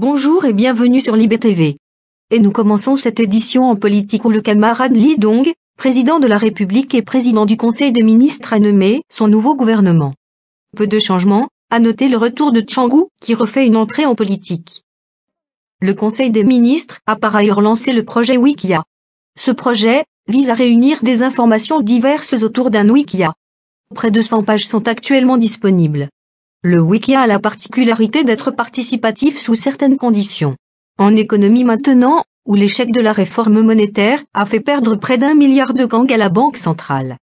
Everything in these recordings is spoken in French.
Bonjour et bienvenue sur Libé TV. Et nous commençons cette édition en politique où le camarade Lee Dong, président de la République et président du Conseil des ministres a nommé son nouveau gouvernement. Peu de changements, à noter le retour de Chang-gu, qui refait une entrée en politique. Le Conseil des ministres a par ailleurs lancé le projet Wikia. Ce projet vise à réunir des informations diverses autour d'un Wikia. Près de 100 pages sont actuellement disponibles. Le Wikia a la particularité d'être participatif sous certaines conditions. En économie maintenant, où l'échec de la réforme monétaire a fait perdre près d'1 milliard de gang à la Banque centrale.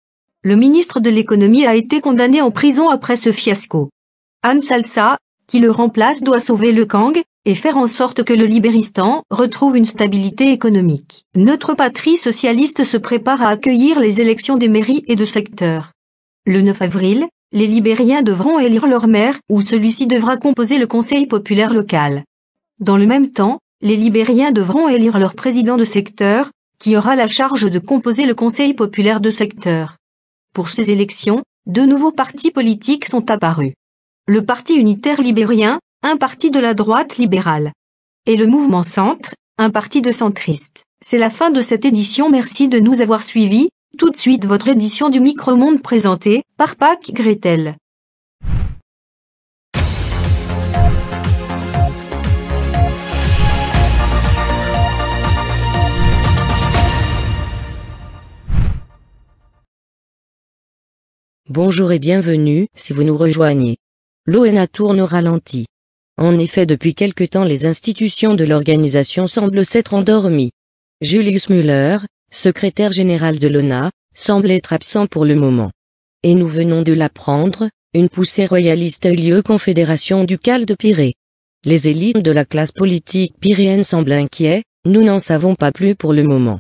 Le ministre de l'économie a été condamné en prison après ce fiasco. Han Salsa, qui le remplace, doit sauver le Kang et faire en sorte que le Libéristan retrouve une stabilité économique. Notre patrie socialiste se prépare à accueillir les élections des mairies et de secteurs. Le 9 avril, les Libériens devront élire leur maire ou celui-ci devra composer le conseil populaire local. Dans le même temps, les Libériens devront élire leur président de secteur, qui aura la charge de composer le conseil populaire de secteur. Pour ces élections, deux nouveaux partis politiques sont apparus. Le Parti unitaire libérien, un parti de la droite libérale. Et le Mouvement Centre, un parti de centristes. C'est la fin de cette édition, merci de nous avoir suivis. Tout de suite votre édition du Micro-Monde présentée par Pac Gretel. Bonjour et bienvenue, si vous nous rejoignez. L'ONA tourne au ralenti. En effet, depuis quelque temps les institutions de l'organisation semblent s'être endormies. Julius Müller, secrétaire général de l'ONA, semble être absent pour le moment. Et nous venons de l'apprendre, une poussée royaliste a eu lieu Confédération ducale de Pirée. Les élites de la classe politique pyréenne semblent inquiets, nous n'en savons pas plus pour le moment.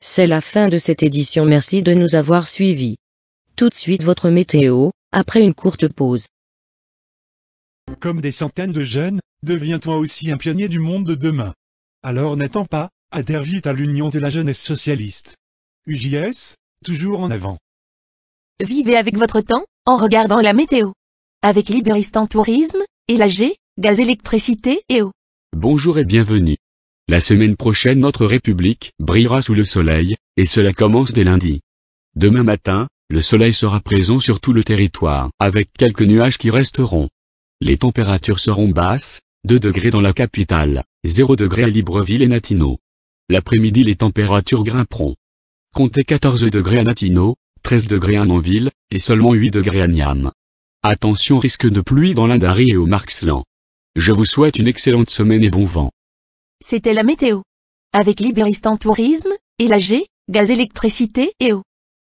C'est la fin de cette édition, merci de nous avoir suivis. Tout de suite votre météo, après une courte pause. Comme des centaines de jeunes, deviens toi aussi un pionnier du monde de demain. Alors n'attends pas, adhère vite à l'Union de la jeunesse socialiste. UJS, toujours en avant. Vivez avec votre temps, en regardant la météo. Avec Libéristan Tourisme, et l'AG, gaz, électricité et eau. Bonjour et bienvenue. La semaine prochaine notre République brillera sous le soleil, et cela commence dès lundi. Demain matin, le soleil sera présent sur tout le territoire, avec quelques nuages qui resteront. Les températures seront basses, 2 degrés dans la capitale, 0 degrés à Libreville et Natino. L'après-midi les températures grimperont. Comptez 14 degrés à Natino, 13 degrés à Nanville, et seulement 8 degrés à Niam. Attention risque de pluie dans l'Indari et au Marxlan. Je vous souhaite une excellente semaine et bon vent. C'était la météo. Avec Libéristan Tourisme, et l'AG, gaz, électricité et eau.